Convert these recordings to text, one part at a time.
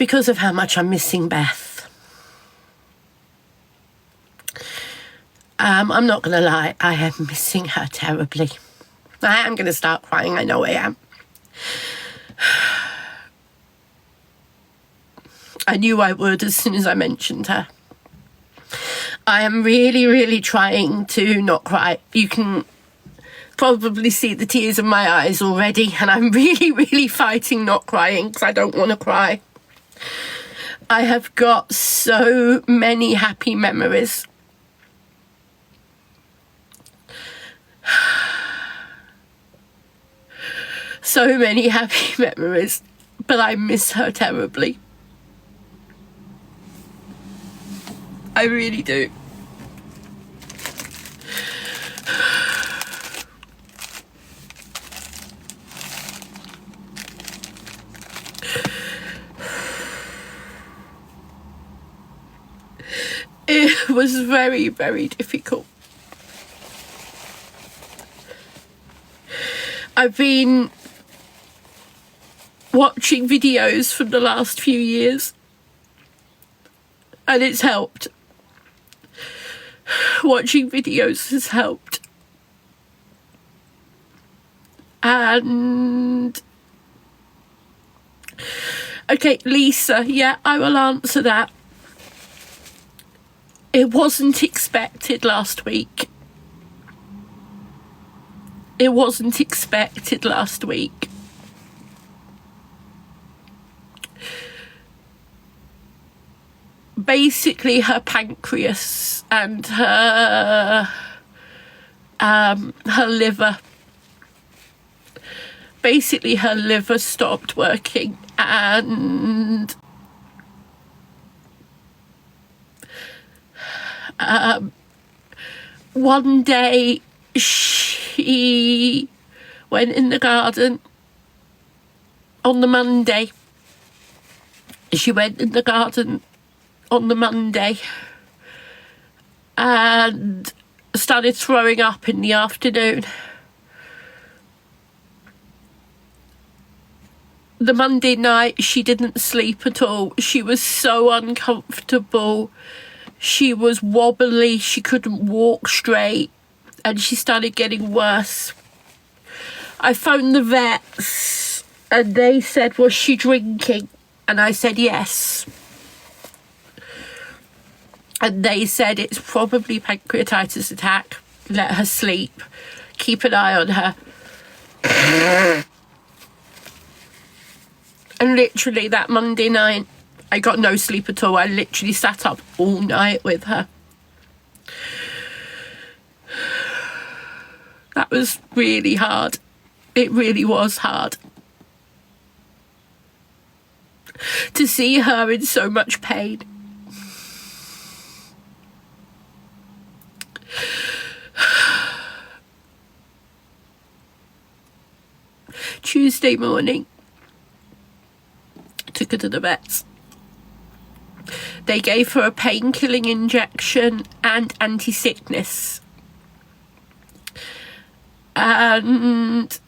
because of how much I'm missing Beth. I'm not going to lie, I am missing her terribly. I am going to start crying, I know I am. I knew I would as soon as I mentioned her. I am really, really trying to not cry. You can probably see the tears in my eyes already, and I'm really, really fighting not crying because I don't want to cry. I have got so many happy memories. So many happy memories, but I miss her terribly. I really do. It was very, very difficult. I've been watching videos from the last few years, and it's helped. Watching videos has helped. And okay, Lisa, yeah, I will answer that. It wasn't expected last week. It wasn't expected last week. Basically, her pancreas and her liver. Basically, her liver stopped working, and one day she went in the garden on the Monday. She went in the garden on the Monday and started throwing up in the afternoon. The Monday night, she didn't sleep at all. She was so uncomfortable. She was wobbly. She couldn't walk straight. And she started getting worse. I phoned the vets and they said, was she drinking? And I said, yes. And they said, it's probably pancreatitis attack. Let her sleep. Keep an eye on her. And literally that Monday night, I got no sleep at all. I literally sat up all night with her. That was really hard. It really was hard. To see her in so much pain. Tuesday morning, took her to the vets. They gave her a pain-killing injection and anti-sickness. And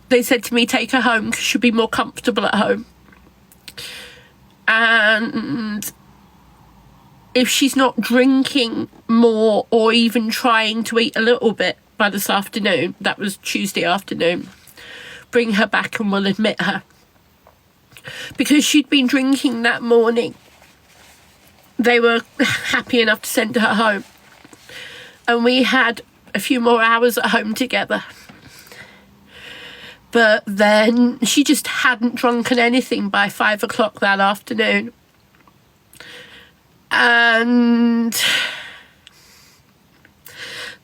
they said to me, take her home because she'll be more comfortable at home. And if she's not drinking more or even trying to eat a little bit by this afternoon, that was Tuesday afternoon, bring her back and we'll admit her. Because she'd been drinking that morning, they were happy enough to send her home. And we had a few more hours at home together. But then she just hadn't drunken anything by 5 o'clock that afternoon. And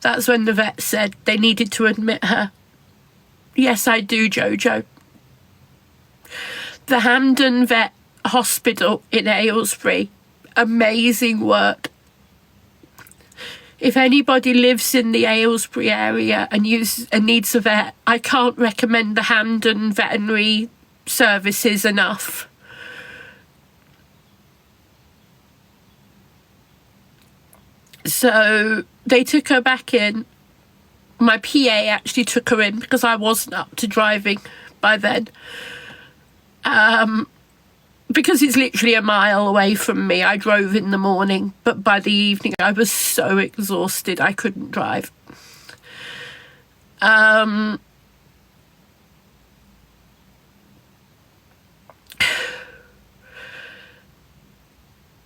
that's when the vet said they needed to admit her. Yes, I do, Jojo. The Hampden Vet Hospital in Aylesbury, amazing work. If anybody lives in the Aylesbury area and needs a vet, I can't recommend the Hampden Veterinary Services enough. So they took her back in. My PA actually took her in because I wasn't up to driving by then. because it's literally a mile away from me. I drove in the morning, but by the evening I was so exhausted I couldn't drive.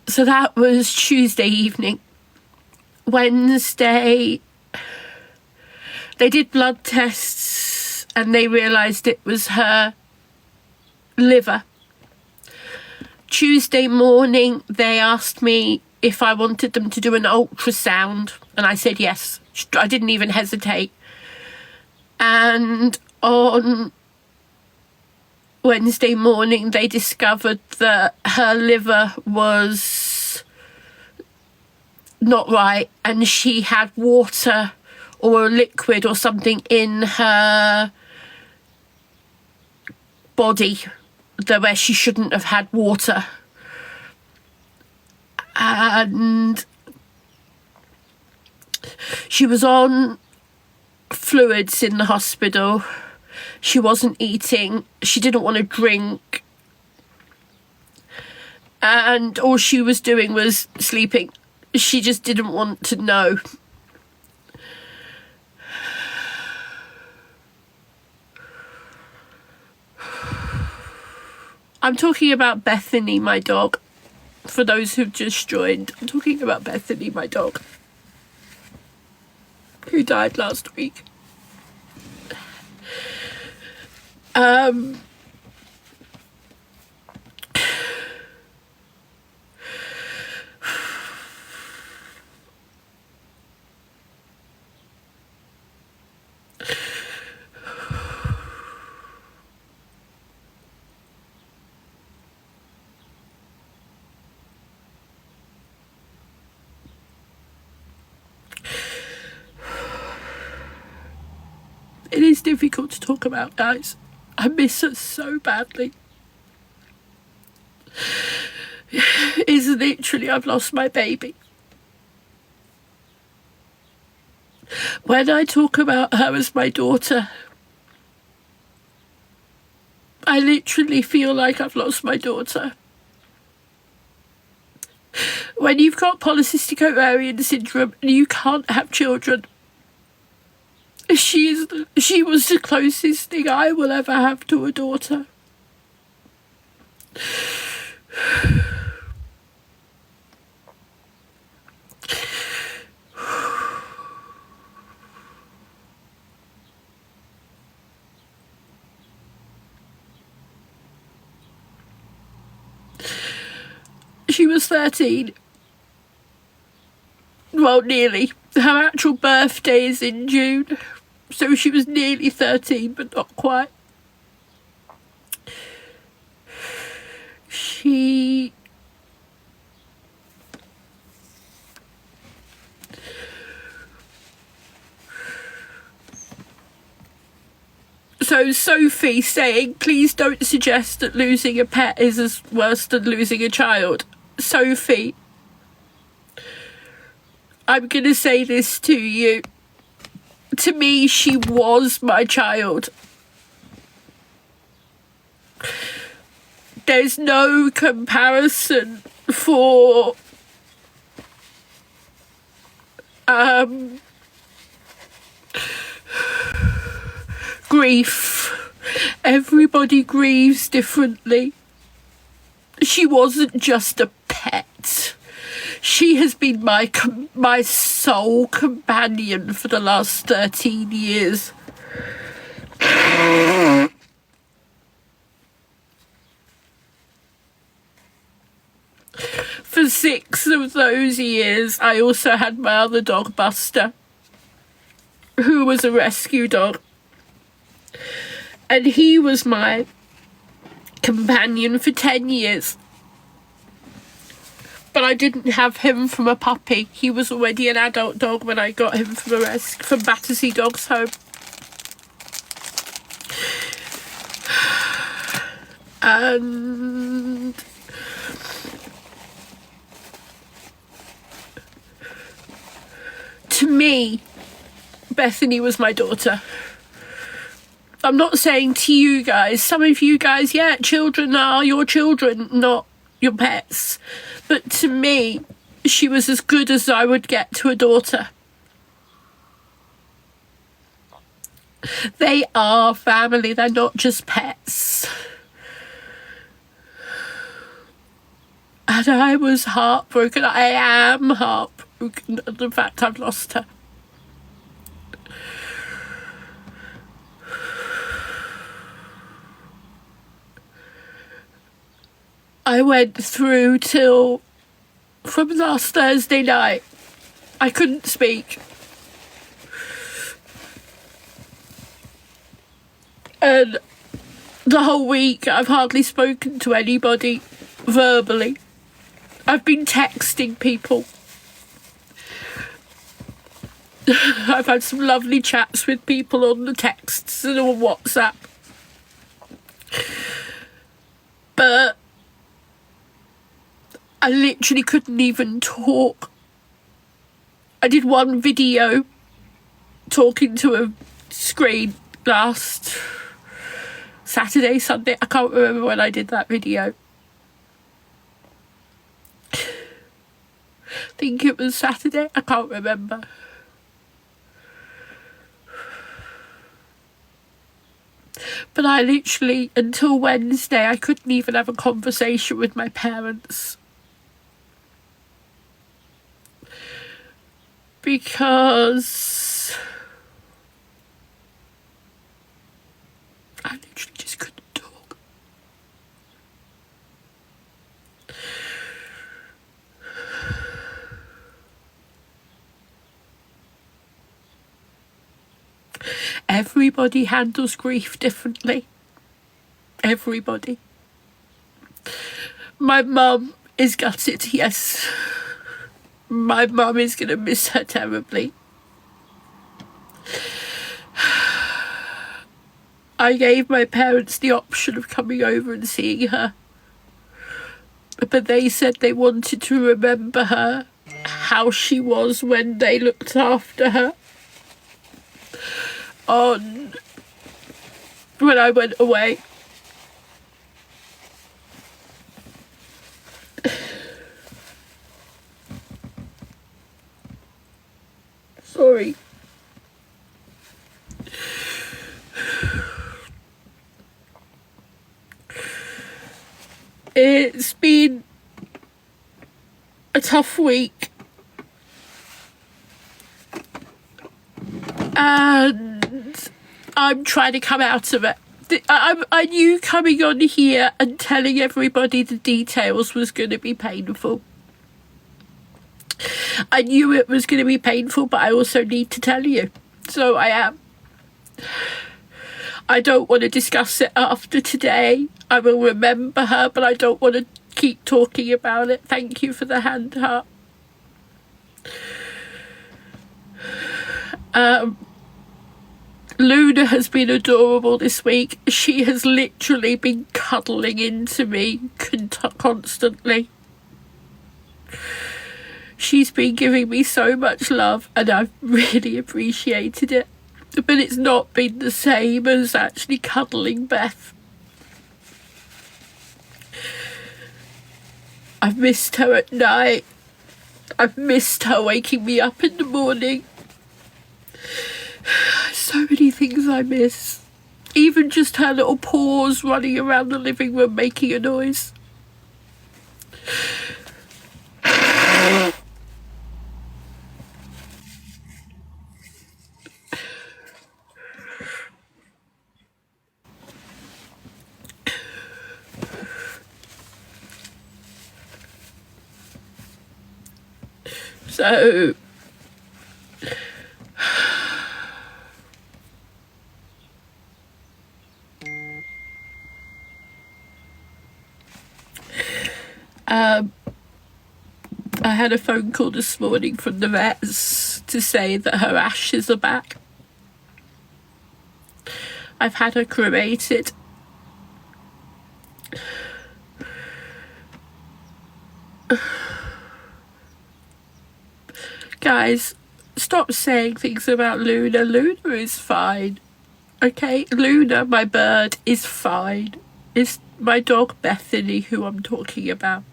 So that was Tuesday evening. Wednesday, they did blood tests and they realised it was her liver. Tuesday morning, they asked me if I wanted them to do an ultrasound, and I said yes. I didn't even hesitate. And on Wednesday morning, they discovered that her liver was not right, and she had water or a liquid or something in her body where she shouldn't have had water. And she was on fluids in the hospital. She wasn't eating. She didn't want to drink. And all she was doing was sleeping. She just didn't want to know. I'm talking about Bethany, my dog. For those who've just joined, I'm talking about Bethany, my dog, who died last week. It is difficult to talk about, guys. I miss her so badly. It's literally, I've lost my baby. When I talk about her as my daughter, I literally feel like I've lost my daughter. When you've got polycystic ovarian syndrome and you can't have children, she was the closest thing I will ever have to a daughter. She was 13. Well, nearly. Her actual birthday is in June. So she was nearly 13, but not quite. So Sophie saying, please don't suggest that losing a pet is as worse than losing a child. Sophie, I'm going to say this to you. To me, she was my child. There's no comparison for grief. Everybody grieves differently. She wasn't just a pet. She has been my sole companion for the last 13 years. For 6 of those years, I also had my other dog, Buster, who was a rescue dog. And he was my companion for 10 years. But I didn't have him from a puppy. He was already an adult dog when I got him from Battersea Dogs Home. And to me, Bethany was my daughter. I'm not saying to you guys, some of you guys, yeah, children are your children, not your pets. But to me, she was as good as I would get to a daughter. They are family, they're not just pets. And I was heartbroken. I am heartbroken at the fact I've lost her. I went through till from last Thursday night. I couldn't speak. And the whole week I've hardly spoken to anybody verbally. I've been texting people. I've had some lovely chats with people on the texts and on WhatsApp. But I literally couldn't even talk. I did one video talking to a screen last Saturday, Sunday. I can't remember when I did that video. I think it was Saturday. I can't remember. But I literally, until Wednesday, I couldn't even have a conversation with my parents. Because I literally just couldn't talk. Everybody handles grief differently. Everybody. My mum is gutted, yes. My mum is going to miss her terribly. I gave my parents the option of coming over and seeing her. But they said they wanted to remember her, how she was when they looked after her. When I went away. Sorry. It's been a tough week. And I'm trying to come out of it. I knew coming on here and telling everybody the details was going to be painful. I knew it was going to be painful, but I also need to tell you. So I am. I don't want to discuss it after today. I will remember her, but I don't want to keep talking about it. Thank you for the hand heart. Luna has been adorable this week. She has literally been cuddling into me constantly. She's been giving me so much love and I've really appreciated it. But it's not been the same as actually cuddling Beth. I've missed her at night. I've missed her waking me up in the morning. So many things I miss. Even just her little paws running around the living room making a noise. So I had a phone call this morning from the vets to say that her ashes are back. I've had her cremated. Guys, stop saying things about Luna. Luna is fine. Okay, Luna, my bird, is fine. It's my dog Bethany who I'm talking about.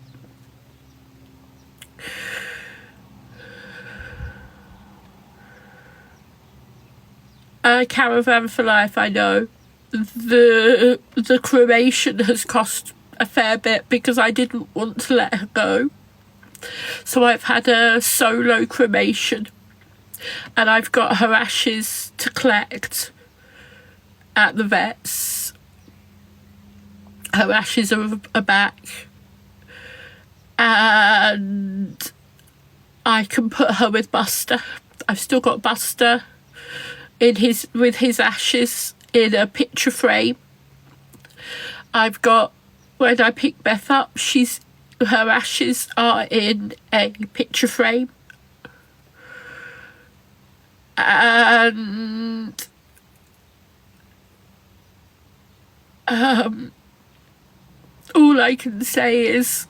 Caravan for life, I know. The cremation has cost a fair bit because I didn't want to let her go. So I've had a solo cremation and I've got her ashes to collect at the vet's. Her ashes are back and I can put her with Buster. I've still got Buster with his ashes in a picture frame. I've got, when I pick Beth up, her ashes are in a picture frame. And all I can say is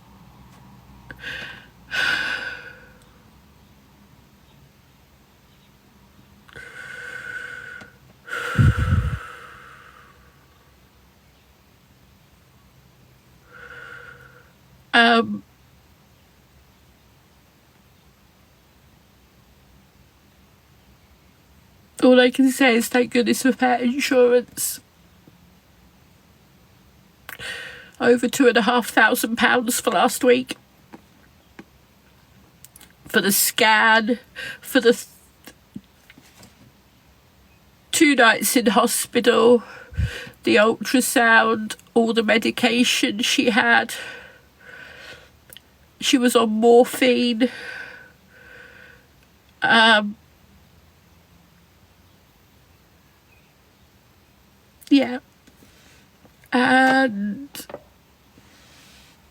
all I can say is thank goodness for pet insurance. Over £2,500 for last week. For the scan, for the 2 nights in hospital, the ultrasound, all the medication she had. She was on morphine. Yeah. And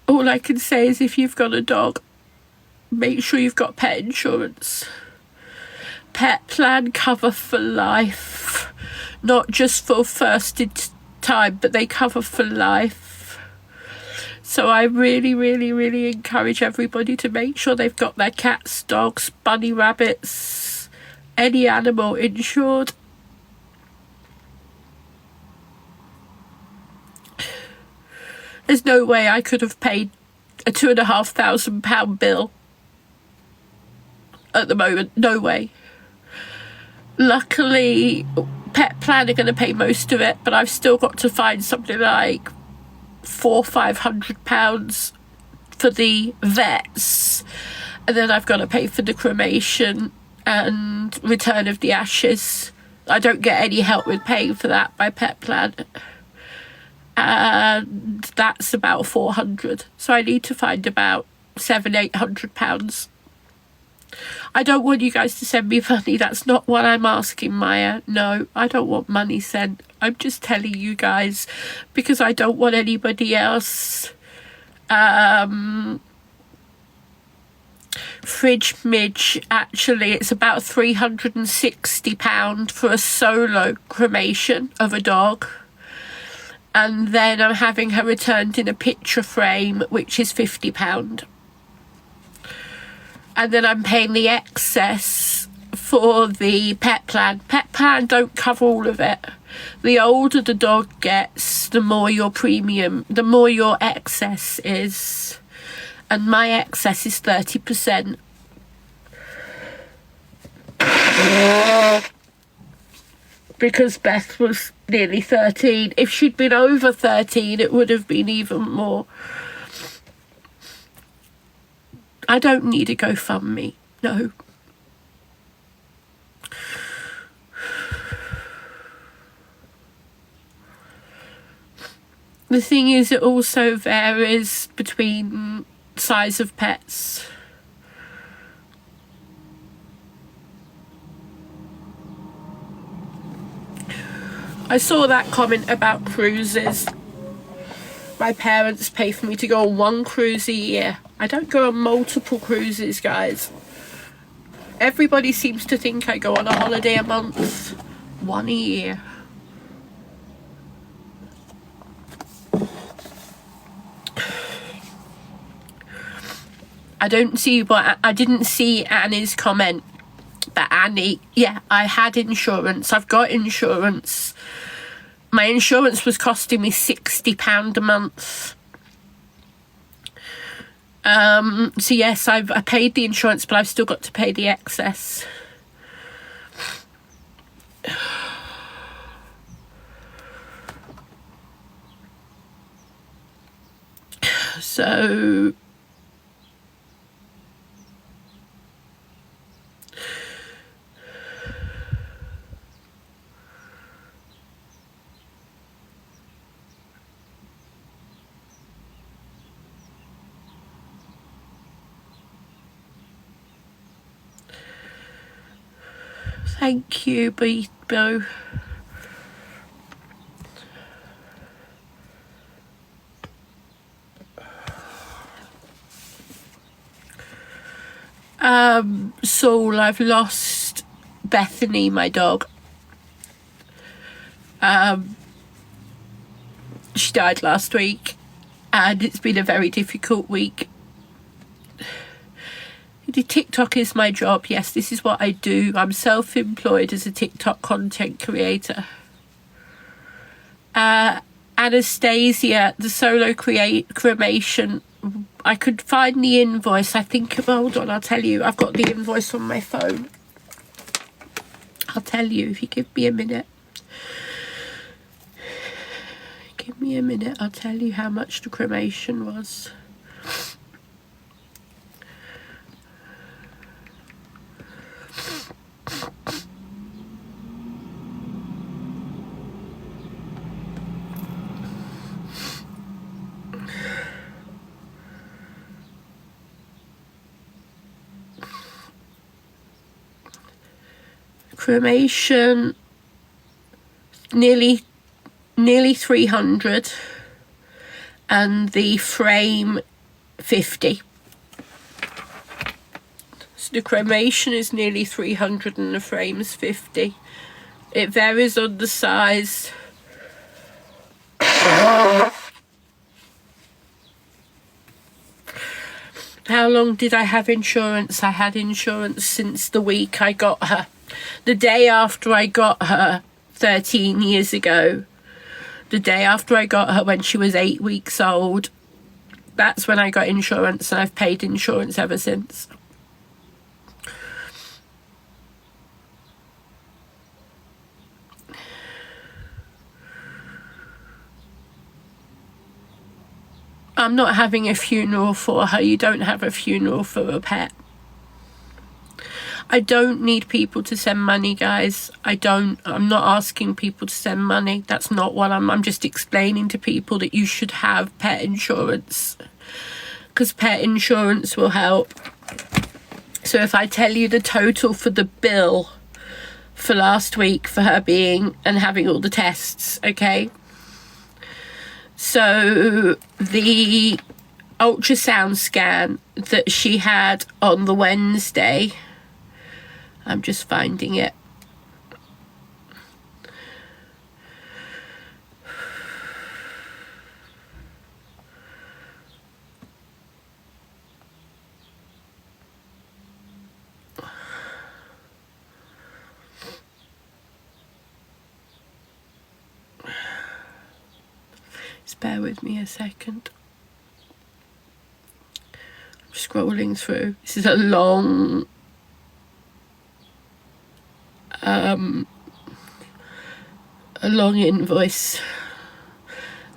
all I can say is if you've got a dog, make sure you've got pet insurance. Pet plan cover for life. Not just for first time, but they cover for life. So I really, really, really encourage everybody to make sure they've got their cats, dogs, bunny rabbits, any animal insured. There's no way I could have paid a £2,500 bill at the moment. No way. Luckily, Pet Plan are going to pay most of it, but I've still got to find something like £400-500 for the vets, and then I've got to pay for the cremation and return of the ashes. I don't get any help with paying for that by Pet Plan. And that's about £400. So I need to find about £700-800. I don't want you guys to send me money. That's not what I'm asking, Maya. No, I don't want money sent. I'm just telling you guys because I don't want anybody else fridge midge. Actually, it's about £360 for a solo cremation of a dog. And then I'm having her returned in a picture frame, which is £50. And then I'm paying the excess for the Pet Plan. Pet Plan don't cover all of it. The older the dog gets, the more your premium, the more your excess is. And my excess is 30%. Because Beth was nearly 13. If she'd been over 13, it would have been even more. I don't need a GoFundMe. No. The thing is, it also varies between size of pets. I saw that comment about cruises. My parents pay for me to go on 1 cruise a year. I don't go on multiple cruises, guys. Everybody seems to think I go on a holiday a month. 1 a year. I didn't see Annie's comment. But Annie, yeah, I had insurance. I've got insurance. My insurance was costing me £60 a month. So yes, I paid the insurance, but I've still got to pay the excess. So thank you, Bo. Saul, I've lost Bethany, my dog. She died last week, and it's been a very difficult week. TikTok is my job. Yes, this is what I do. I'm self-employed as a TikTok content creator. Anastasia, the solo cremation, I could find the invoice. I think, hold on, I'll tell you. I've got the invoice on my phone. I'll tell you if you give me a minute. Give me a minute. I'll tell you how much the cremation was. Cremation, nearly 300, and the frame 50. So the cremation is nearly 300 and the frame's 50. It varies on the size. How long did I have insurance? I had insurance since the week I got her. The day after I got her 13 years ago, the day after I got her when she was 8 weeks old, that's when I got insurance, and I've paid insurance ever since. I'm not having a funeral for her. You don't have a funeral for a pet. I don't need people to send money, guys. I'm not asking people to send money. That's not what I'm just explaining to people that you should have pet insurance, because pet insurance will help. So if I tell you the total for the bill for last week for her being and having all the tests, okay? So the ultrasound scan that she had on the Wednesday, I'm just finding it. Just bear with me a second. I'm scrolling through. This is a long invoice,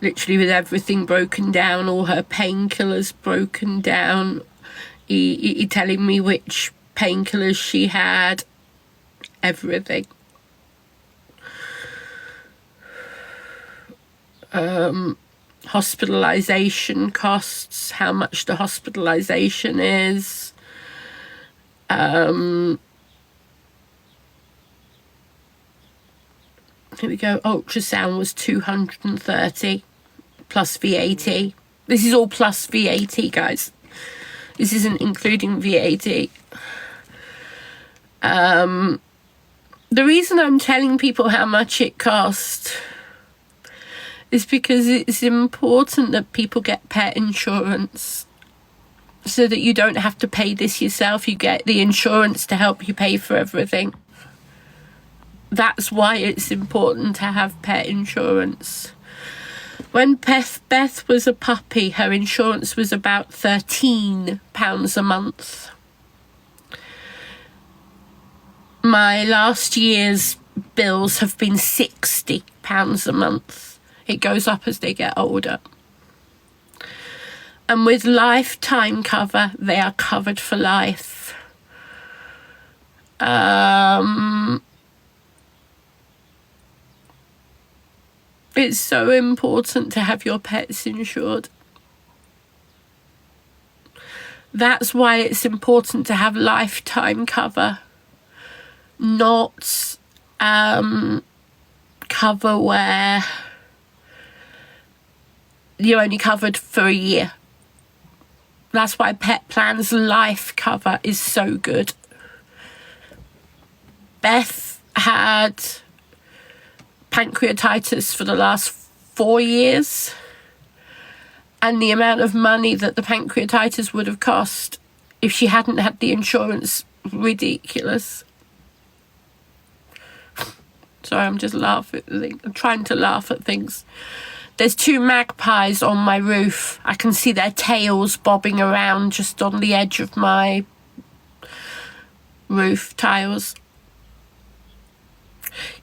literally with everything broken down, all her painkillers broken down, he telling me which painkillers she had, everything. Hospitalization costs, how much the hospitalization is. Here we go. Ultrasound was 230 plus VAT. This is all plus VAT, guys. This isn't including VAT. The reason I'm telling people how much it cost is because it's important that people get pet insurance, so that you don't have to pay this yourself. You get the insurance to help you pay for everything. That's why it's important to have pet insurance. When Beth was a puppy, her insurance was about £13 a month. My last year's bills have been £60 a month. It goes up as they get older. And with lifetime cover, they are covered for life. It's so important to have your pets insured. That's why it's important to have lifetime cover, not cover where you're only covered for a year. That's why Pet Plan's life cover is so good. Beth had pancreatitis for the last 4 years, and the amount of money that the pancreatitis would have cost if she hadn't had the insurance, ridiculous. Sorry, I'm just laughing. I'm trying to laugh at things. There's 2 magpies on my roof. I can see their tails bobbing around just on the edge of my roof tiles.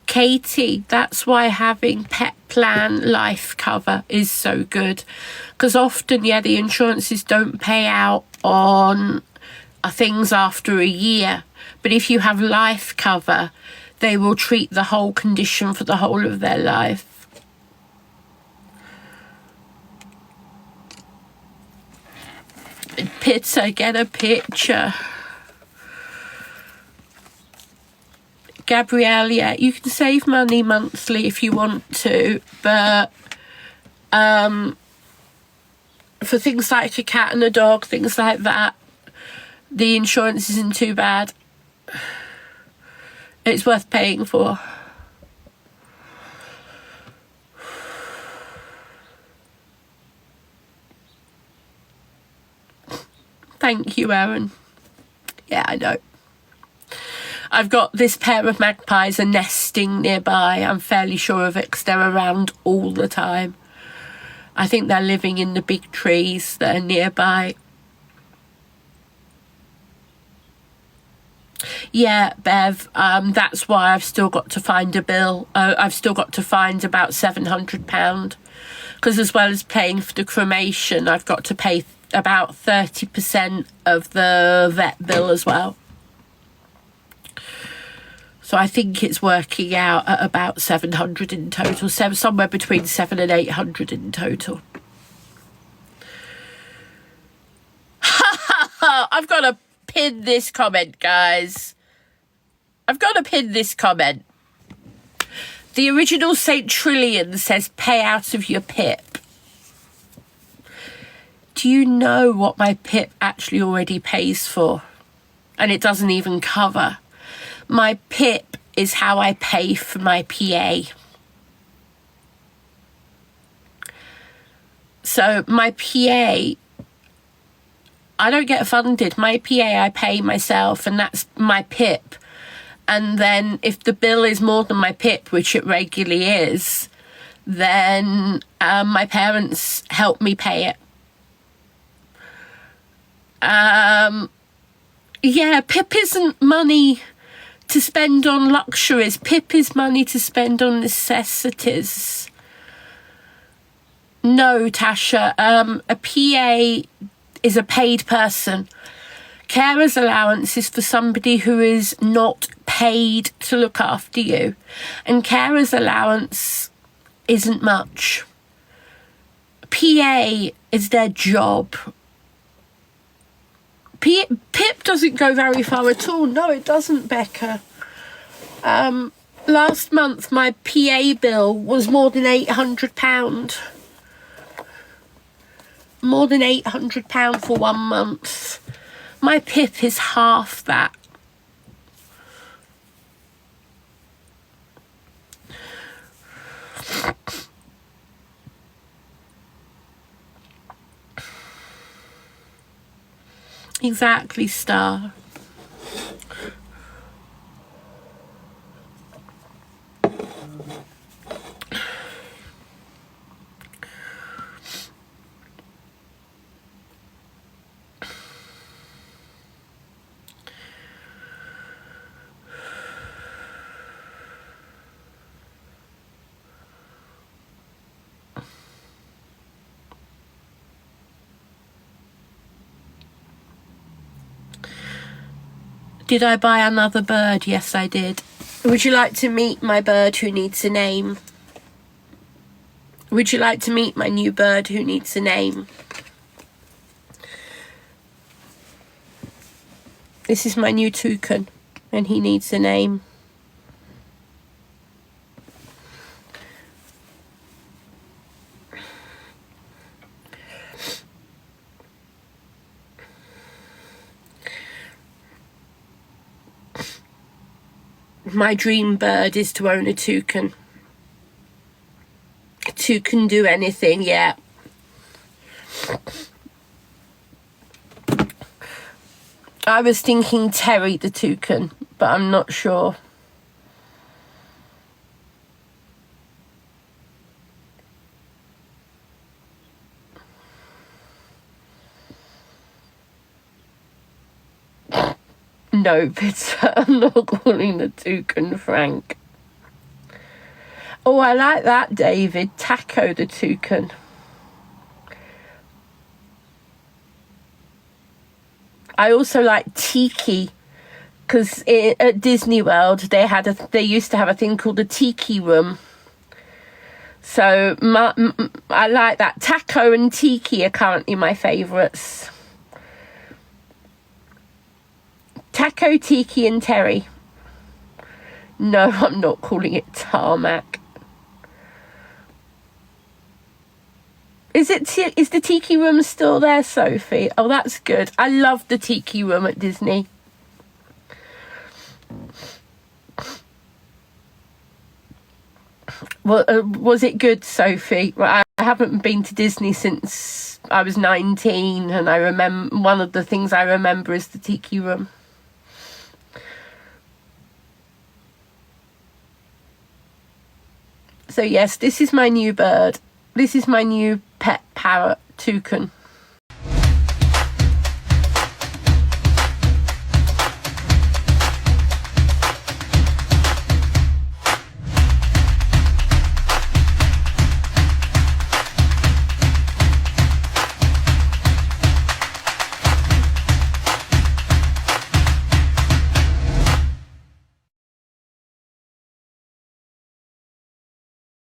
Katie, that's why having Pet Plan life cover is so good. Because often, the insurances don't pay out on things after a year. But if you have life cover, they will treat the whole condition for the whole of their life. Pizza, get a picture. Gabrielle, yeah, you can save money monthly if you want to, but for things like a cat and a dog, things like that, the insurance isn't too bad. It's worth paying for. Thank you, Aaron. Yeah, I know. I've got this pair of magpies are nesting nearby. I'm fairly sure of it because they're around all the time. I think they're living in the big trees that are nearby. Yeah, Bev, that's why I've still got to find a bill. I've still got to find about £700 because as well as paying for the cremation, I've got to pay about 30% of the vet bill as well. So I think it's working out at about 700 in total, somewhere between 700 and 800 in total. I've got to pin this comment, guys. I've got to pin this comment. The original St. Trillian says pay out of your PIP. Do you know what my PIP actually already pays for? And it doesn't even cover. My PIP is how I pay for my PA. So my PA, I don't get funded. My PA I pay myself, and that's my PIP. And then if the bill is more than my PIP, which it regularly is, then my parents help me pay it. Yeah, PIP isn't money to spend on luxuries. PIP is money to spend on necessities. No, Tasha, a PA is a paid person. Carer's allowance is for somebody who is not paid to look after you. And carer's allowance isn't much. PA is their job. PIP doesn't go very far at all. No, it doesn't, Becca. Last month, my PA bill was more than £800. More than £800 for 1 month. My PIP is half that. Exactly, Star. Did I buy another bird? Yes, I did. Would you like to meet my bird who needs a name? Would you like to meet my new bird who needs a name? This is my new toucan, and he needs a name. My dream bird is to own a toucan. A toucan do anything, yeah. I was thinking Terry the toucan, but I'm not sure. No, Peter, I'm not calling the toucan Frank. Oh, I like that, David. Taco the toucan. I also like Tiki, because at Disney World they used to have a thing called a Tiki room. So I like that. Taco and Tiki are currently my favourites. Taco, Tiki and Terry. No, I'm not calling it Tarmac. Is the Tiki room still there, Sophie? Oh, that's good. I love the Tiki room at Disney. Well, was it good, Sophie? Well, I haven't been to Disney since I was 19, and I remember one of the things I remember is the Tiki room. So yes, this is my new bird. This is my new pet parrot, toucan.